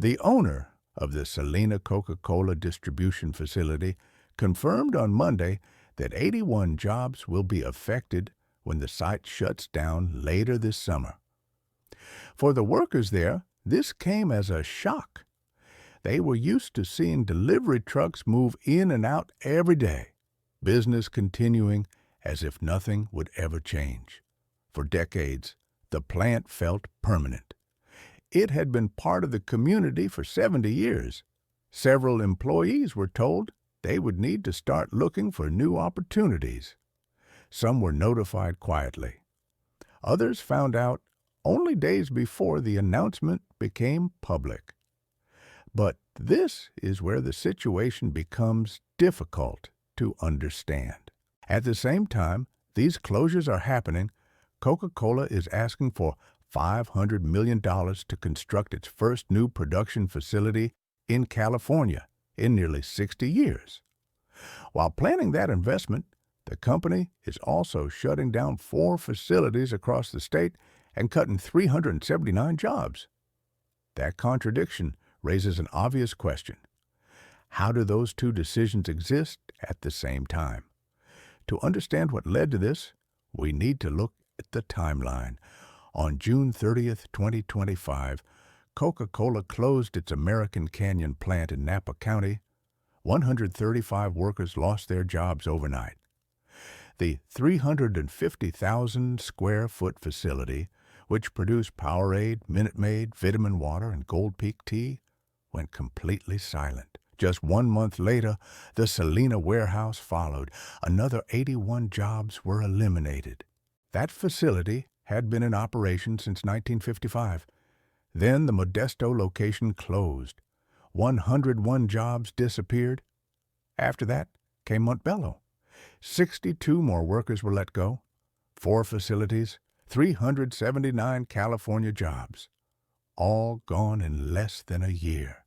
The owner of the Salina Coca-Cola distribution facility confirmed on Monday that 81 jobs will be affected when the site shuts down later this summer. For the workers there, this came as a shock. They were used to seeing delivery trucks move in and out every day, business continuing as if nothing would ever change. For decades, the plant felt permanent. It had been part of the community for 70 years. Several employees were told they would need to start looking for new opportunities. Some were notified quietly. Others found out only days before the announcement became public. But this is where the situation becomes difficult to understand. At the same time these closures are happening, Coca-Cola is asking for $500 million to construct its first new production facility in California in nearly 60 years. While planning that investment, the company is also shutting down 4 facilities across the state and cutting 379 jobs. That contradiction raises an obvious question. How do those two decisions exist at the same time? To understand what led to this, we need to look at the timeline. On June 30th, 2025, Coca-Cola closed its American Canyon plant in Napa County. 135 workers lost their jobs overnight. The 350,000 square foot facility, which produced Powerade, Minute Maid, Vitamin Water, and Gold Peak tea, went completely silent. Just 1 month later, the Salina warehouse followed. Another 81 jobs were eliminated. That facility had been in operation since 1955. Then the Modesto location closed. 101 jobs disappeared. After that came Montbello. 62 more workers were let go. 4 facilities, 379 California jobs, all gone in less than a year.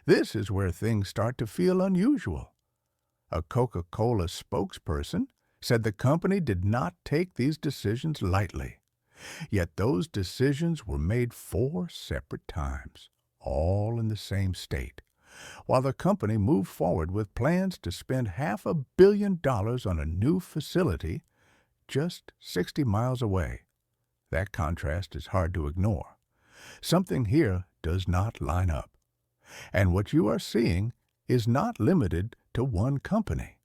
This is where things start to feel unusual. A Coca-Cola spokesperson said the company did not take these decisions lightly. Yet those decisions were made 4 separate times, all in the same state, while the company moved forward with plans to spend $500 million on a new facility just 60 miles away. That contrast is hard to ignore. Something here does not line up. And what you are seeing is not limited to one company.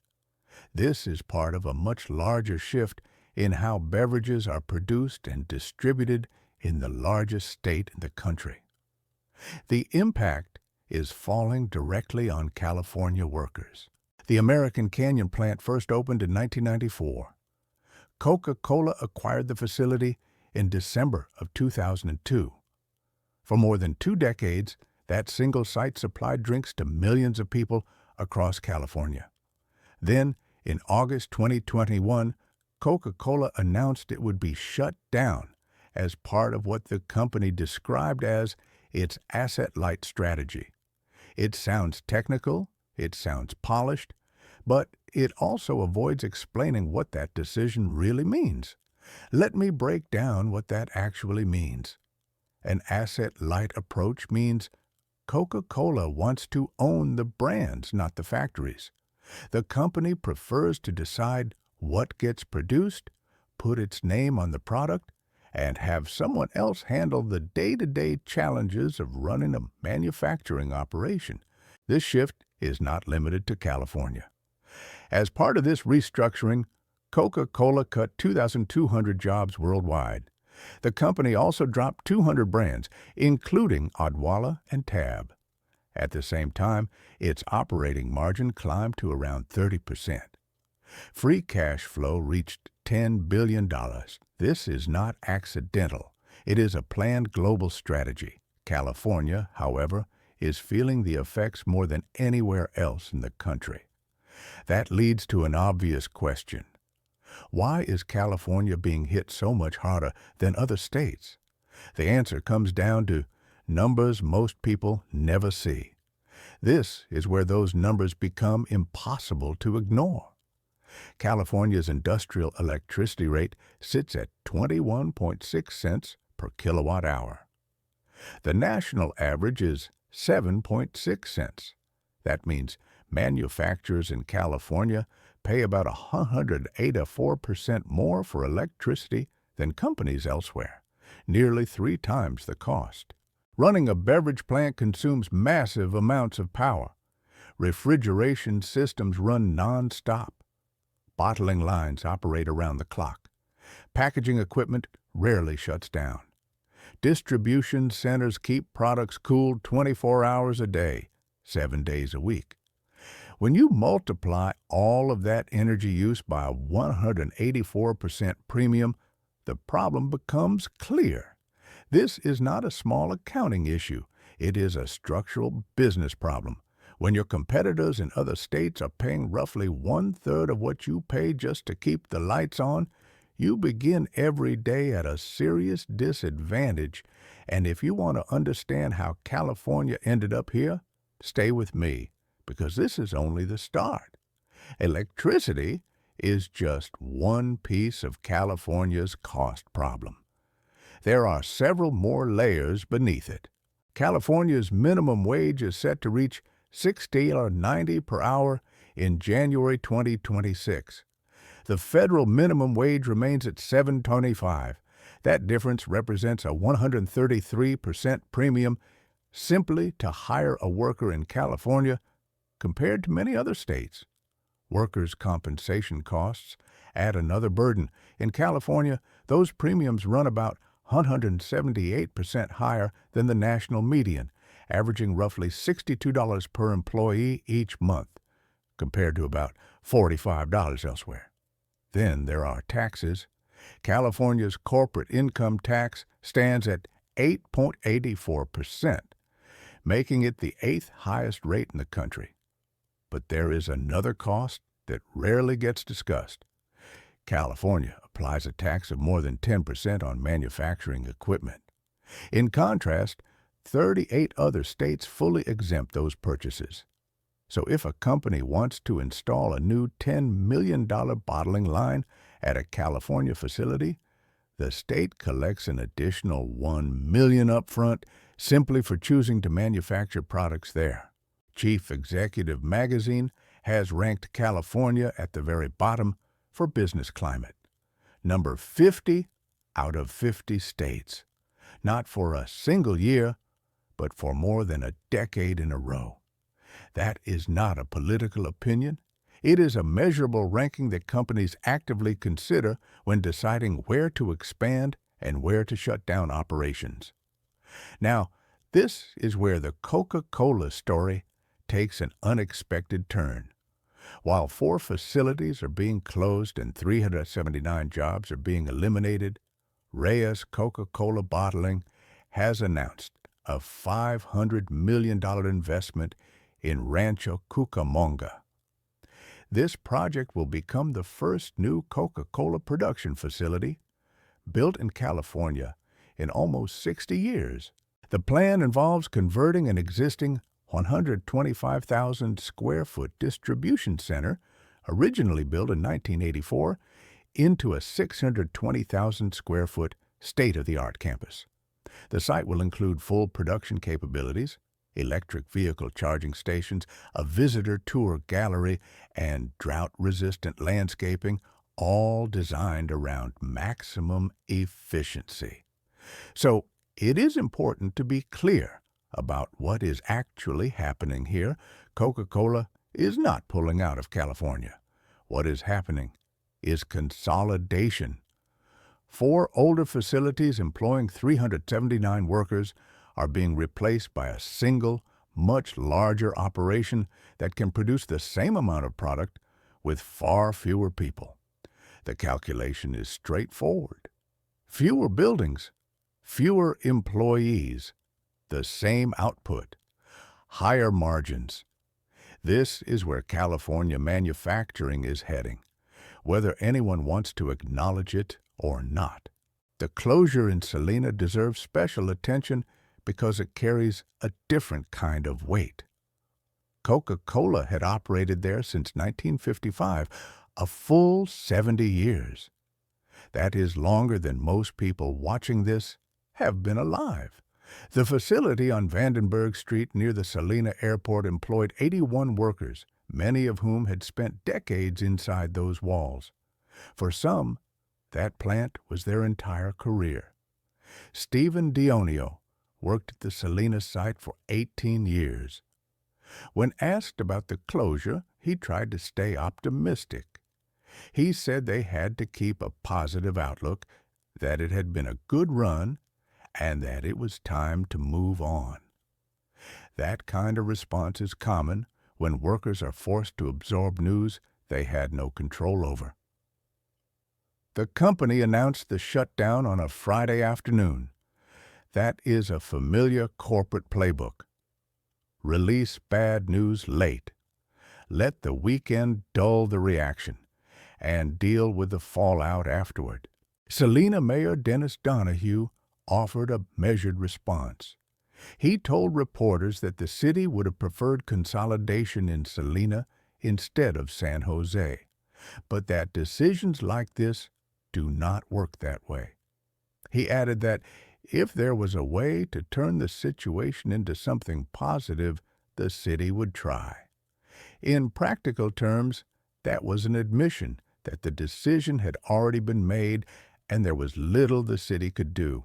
This is part of a much larger shift in how beverages are produced and distributed in the largest state in the country. The impact is falling directly on California workers. The American Canyon plant first opened in 1994. Coca-Cola acquired the facility in December of 2002. For more than 2 decades, that single site supplied drinks to millions of people across California. Then, in August 2021, Coca-Cola announced it would be shut down as part of what the company described as its asset-light strategy. It sounds technical, it sounds polished, but it also avoids explaining what that decision really means. Let me break down what that actually means. An asset-light approach means Coca-Cola wants to own the brands, not the factories. The company prefers to decide what gets produced, put its name on the product, and have someone else handle the day-to-day challenges of running a manufacturing operation. This shift is not limited to California. As part of this restructuring, Coca-Cola cut 2,200 jobs worldwide. The company also dropped 200 brands, including Odwalla and Tab. At the same time, its operating margin climbed to around 30%. Free cash flow reached $10 billion. This is not accidental. It is a planned global strategy. California, however, is feeling the effects more than anywhere else in the country. That leads to an obvious question. Why is California being hit so much harder than other states? The answer comes down to numbers most people never see. This is where those numbers become impossible to ignore. California's industrial electricity rate sits at 21.6 cents per kilowatt hour. The national average is 7.6 cents. That means manufacturers in California pay about 184% more for electricity than companies elsewhere, nearly 3 times the cost. Running a beverage plant consumes massive amounts of power. Refrigeration systems run non-stop. Bottling lines operate around the clock. Packaging equipment rarely shuts down. Distribution centers keep products cooled 24 hours a day, 7 days a week. When you multiply all of that energy use by a 184% premium, the problem becomes clear. This is not a small accounting issue. It is a structural business problem. When your competitors in other states are paying roughly 1/3 of what you pay just to keep the lights on, you begin every day at a serious disadvantage. And if you want to understand how California ended up here, stay with me, because this is only the start. Electricity is just one piece of California's cost problem. There are several more layers beneath it. California's minimum wage is set to reach $16.90 per hour in January 2026. The federal minimum wage remains at $7.25. That difference represents a 133% premium simply to hire a worker in California compared to many other states. Workers' compensation costs add another burden. In California, those premiums run about 178% higher than the national median, averaging roughly $62 per employee each month, compared to about $45 elsewhere. Then there are taxes. California's corporate income tax stands at 8.84%, making it the 8th highest rate in the country. But there is another cost that rarely gets discussed. California applies a tax of more than 10% on manufacturing equipment. In contrast, 38 other states fully exempt those purchases. So if a company wants to install a new $10 million bottling line at a California facility, the state collects an additional $1 million upfront simply for choosing to manufacture products there. Chief Executive Magazine has ranked California at the very bottom for business climate, number 50 out of 50 states, not for a single year, but for more than a decade in a row. That is not a political opinion. It is a measurable ranking that companies actively consider when deciding where to expand and where to shut down operations. Now, this is where the Coca-Cola story takes an unexpected turn. While 4 facilities are being closed and 379 jobs are being eliminated, Reyes Coca-Cola Bottling has announced a $500 million investment in Rancho Cucamonga. This project will become the first new Coca-Cola production facility built in California in almost 60 years. The plan involves converting an existing 125,000 square foot distribution center, originally built in 1984, into a 620,000 square foot state-of-the-art campus. The site will include full production capabilities, electric vehicle charging stations, a visitor tour gallery, and drought-resistant landscaping, all designed around maximum efficiency. So, it is important to be clear about what is actually happening here. Coca-Cola is not pulling out of California. What is happening is consolidation. 4 older facilities employing 379 workers are being replaced by a single, much larger operation that can produce the same amount of product with far fewer people. The calculation is straightforward. Fewer buildings, fewer employees, the same output, higher margins. This is where California manufacturing is heading, whether anyone wants to acknowledge it or not. The closure in Salina deserves special attention because it carries a different kind of weight. Coca-Cola had operated there since 1955, a full 70 years. That is longer than most people watching this have been alive. The facility on Vandenberg Street near the Salina Airport employed 81 workers, many of whom had spent decades inside those walls. For some, that plant was their entire career. Stephen Dionio worked at the Salina site for 18 years. When asked about the closure, he tried to stay optimistic. He said they had to keep a positive outlook, that it had been a good run, and that it was time to move on. That kind of response is common when workers are forced to absorb news they had no control over. The company announced the shutdown on a Friday afternoon. That is a familiar corporate playbook. Release bad news late. Let the weekend dull the reaction, and deal with the fallout afterward. Salina Mayor Dennis Donahue offered a measured response. He told reporters that the city would have preferred consolidation in Salina instead of San Jose, but that decisions like this do not work that way. He added that if there was a way to turn the situation into something positive, the city would try. In practical terms, that was an admission that the decision had already been made and there was little the city could do.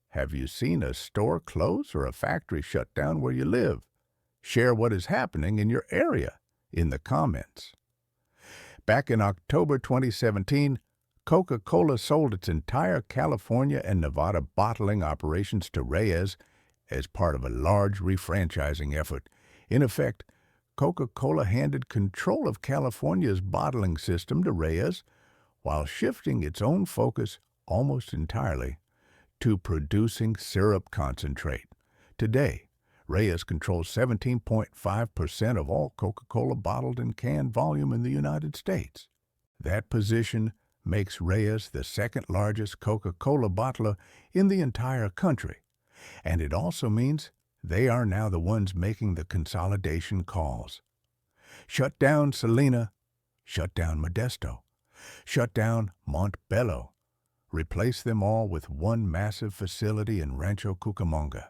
Have you seen a store close or a factory shut down where you live? Share what is happening in your area in the comments. Back in October 2017, Coca-Cola sold its entire California and Nevada bottling operations to Reyes as part of a large refranchising effort. In effect, Coca-Cola handed control of California's bottling system to Reyes while shifting its own focus almost entirely to producing syrup concentrate. Today, Reyes controls 17.5% of all Coca-Cola bottled and canned volume in the United States. That position makes Reyes the second largest Coca-Cola bottler in the entire country, and it also means they are now the ones making the consolidation calls. Shut down Salina, shut down Modesto, shut down Montbello, replace them all with one massive facility in Rancho Cucamonga.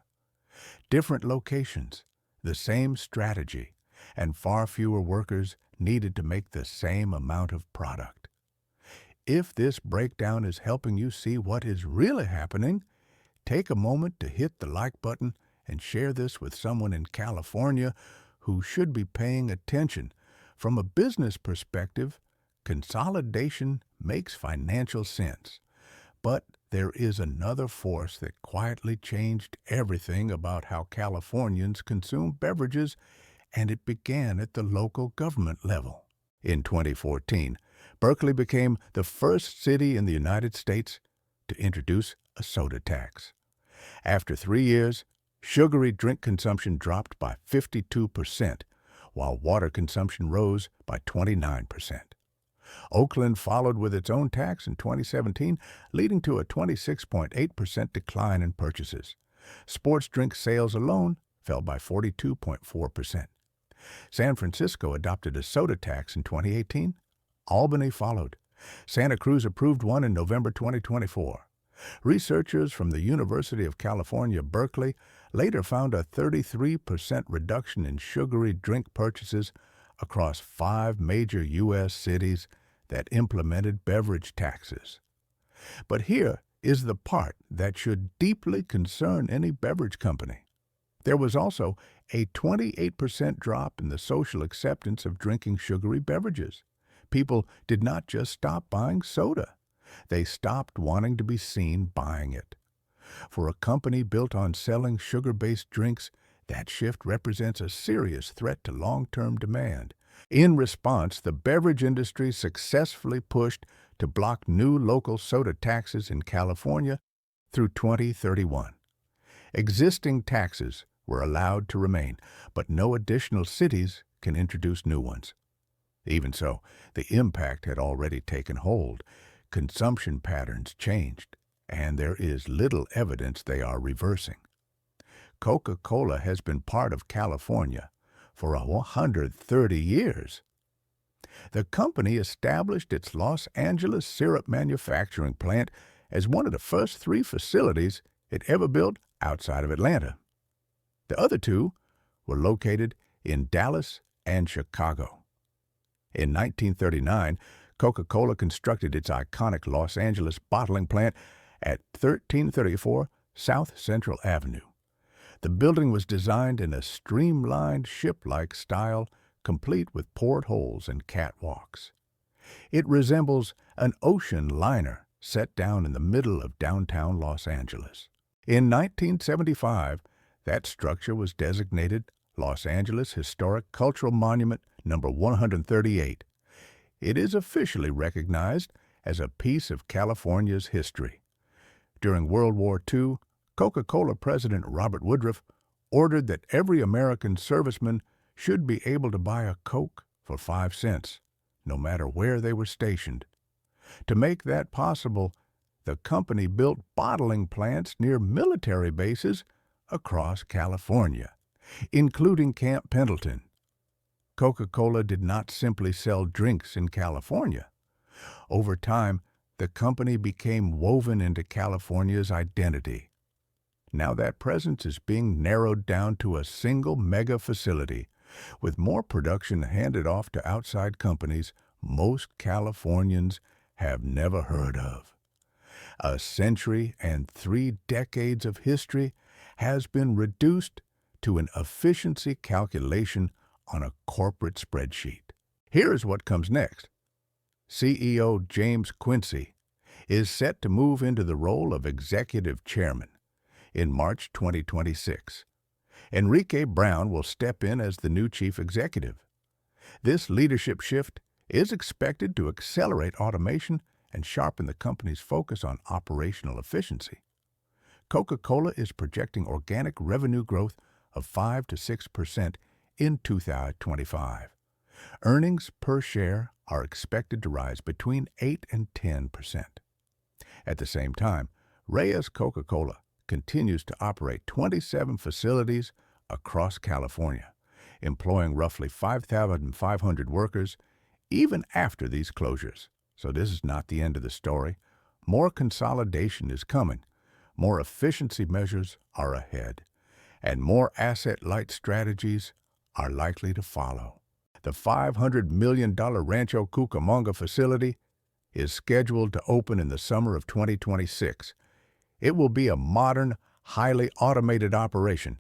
Different locations, the same strategy, and far fewer workers needed to make the same amount of product. If this breakdown is helping you see what is really happening, take a moment to hit the like button and share this with someone in California who should be paying attention. From a business perspective, consolidation makes financial sense. But there is another force that quietly changed everything about how Californians consume beverages, and it began at the local government level. In 2014, Berkeley became the first city in the United States to introduce a soda tax. After 3 years, sugary drink consumption dropped by 52%, while water consumption rose by 29%. Oakland followed with its own tax in 2017, leading to a 26.8% decline in purchases. Sports drink sales alone fell by 42.4%. San Francisco adopted a soda tax in 2018. Albany followed. Santa Cruz approved one in November 2024. Researchers from the University of California, Berkeley, later found a 33% reduction in sugary drink purchases across 5 major U.S. cities that implemented beverage taxes. But here is the part that should deeply concern any beverage company. There was also a 28% drop in the social acceptance of drinking sugary beverages. People did not just stop buying soda. They stopped wanting to be seen buying it. For a company built on selling sugar-based drinks, that shift represents a serious threat to long-term demand. In response, the beverage industry successfully pushed to block new local soda taxes in California through 2031. Existing taxes were allowed to remain, but no additional cities can introduce new ones. Even so, the impact had already taken hold. Consumption patterns changed, and there is little evidence they are reversing. Coca-Cola has been part of California for 130 years. The company established its Los Angeles syrup manufacturing plant as one of the first 3 facilities it ever built outside of Atlanta. The other two were located in Dallas and Chicago. In 1939, Coca-Cola constructed its iconic Los Angeles bottling plant at 1334 South Central Avenue. The building was designed in a streamlined ship-like style, complete with portholes and catwalks. It resembles an ocean liner set down in the middle of downtown Los Angeles. In 1975, that structure was designated Los Angeles Historic Cultural Monument number 138. It is officially recognized as a piece of California's history. During World War II, Coca-Cola President Robert Woodruff ordered that every American serviceman should be able to buy a Coke for 5 cents, no matter where they were stationed. To make that possible, the company built bottling plants near military bases across California, including Camp Pendleton. Coca-Cola did not simply sell drinks in California. Over time, the company became woven into California's identity. Now that presence is being narrowed down to a single mega facility, with more production handed off to outside companies most Californians have never heard of. A century and 3 decades of history has been reduced to an efficiency calculation on a corporate spreadsheet. Here is what comes next. CEO James Quincy is set to move into the role of executive chairman in March 2026. Enrique Brown will step in as the new chief executive. This leadership shift is expected to accelerate automation and sharpen the company's focus on operational efficiency. Coca-Cola is projecting organic revenue growth of 5 to 6% in 2025. Earnings per share are expected to rise between 8 and 10%. At the same time, Reyes Coca-Cola continues to operate 27 facilities across California, employing roughly 5,500 workers even after these closures. So this is not the end of the story. More consolidation is coming. More efficiency measures are ahead, and more asset-light strategies are likely to follow. The $500 million Rancho Cucamonga facility is scheduled to open in the summer of 2026. It will be a modern, highly automated operation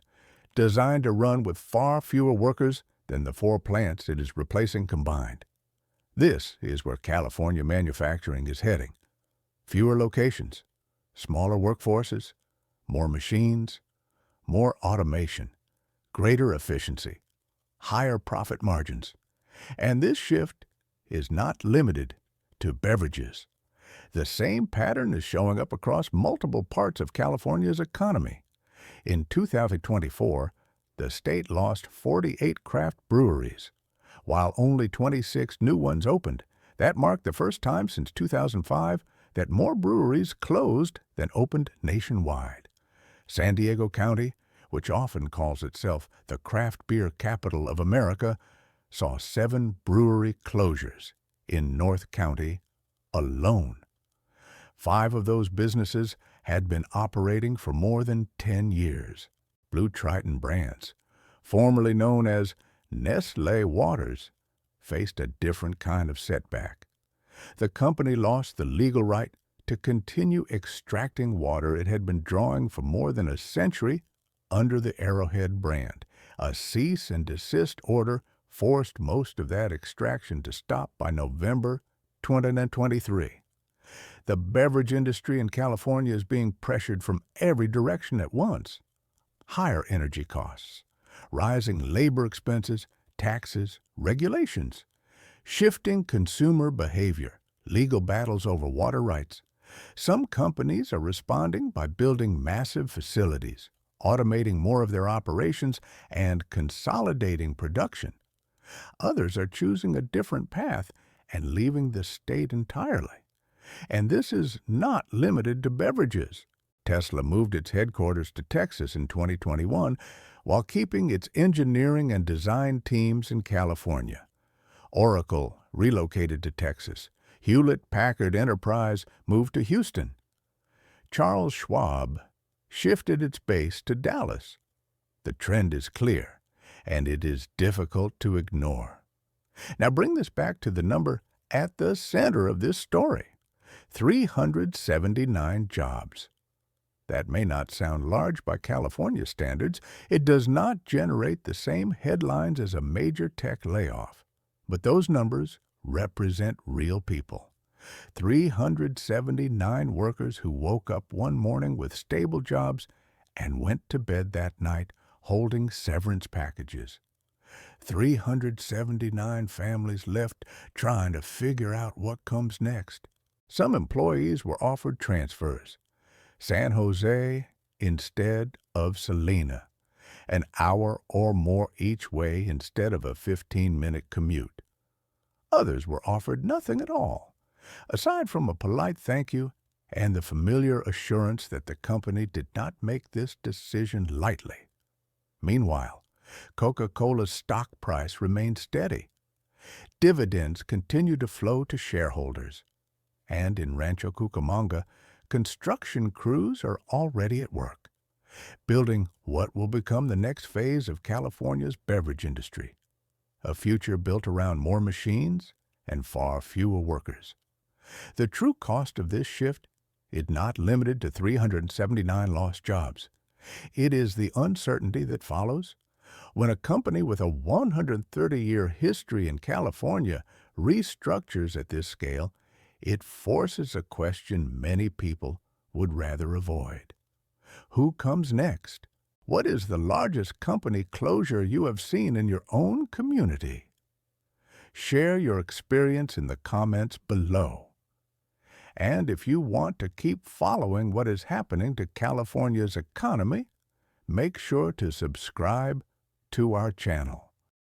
designed to run with far fewer workers than the 4 plants it is replacing combined. This is where California manufacturing is heading. Fewer locations, smaller workforces, more machines, more automation, greater efficiency, higher profit margins. And this shift is not limited to beverages. The same pattern is showing up across multiple parts of California's economy. In 2024, the state lost 48 craft breweries, while only 26 new ones opened. That marked the first time since 2005 that more breweries closed than opened nationwide. San Diego County, which often calls itself the craft beer capital of America, saw 7 brewery closures in North County alone. 5 of those businesses had been operating for more than 10 years. Blue Triton Brands, formerly known as Nestlé Waters, faced a different kind of setback. The company lost the legal right to continue extracting water it had been drawing for more than a century under the Arrowhead brand. A cease and desist order forced most of that extraction to stop by November 2023. The beverage industry in California is being pressured from every direction at once. Higher energy costs, rising labor expenses, taxes, regulations, shifting consumer behavior, legal battles over water rights. Some companies are responding by building massive facilities, automating more of their operations, and consolidating production. Others are choosing a different path and leaving the state entirely. And this is not limited to beverages. Tesla moved its headquarters to Texas in 2021 while keeping its engineering and design teams in California. Oracle relocated to Texas. Hewlett-Packard Enterprise moved to Houston. Charles Schwab shifted its base to Dallas. The trend is clear, and it is difficult to ignore. Now bring this back to the number at the center of this story: 379 jobs. That may not sound large by California standards. It does not generate the same headlines as a major tech layoff. But those numbers represent real people. 379 workers who woke up one morning with stable jobs and went to bed that night holding severance packages. 379 families left trying to figure out what comes next. Some employees were offered transfers. San Jose instead of Salina, an hour or more each way instead of a 15-minute commute. Others were offered nothing at all, aside from a polite thank you and the familiar assurance that the company did not make this decision lightly. Meanwhile, Coca-Cola's stock price remained steady. Dividends continue to flow to shareholders. And in Rancho Cucamonga, construction crews are already at work, building what will become the next phase of California's beverage industry, a future built around more machines and far fewer workers. The true cost of this shift is not limited to 379 lost jobs. It is the uncertainty that follows. When a company with a 130-year history in California restructures at this scale, it forces a question many people would rather avoid. Who comes next? What is the largest company closure you have seen in your own community? Share your experience in the comments below. And if you want to keep following what is happening to California's economy, make sure to subscribe to our channel.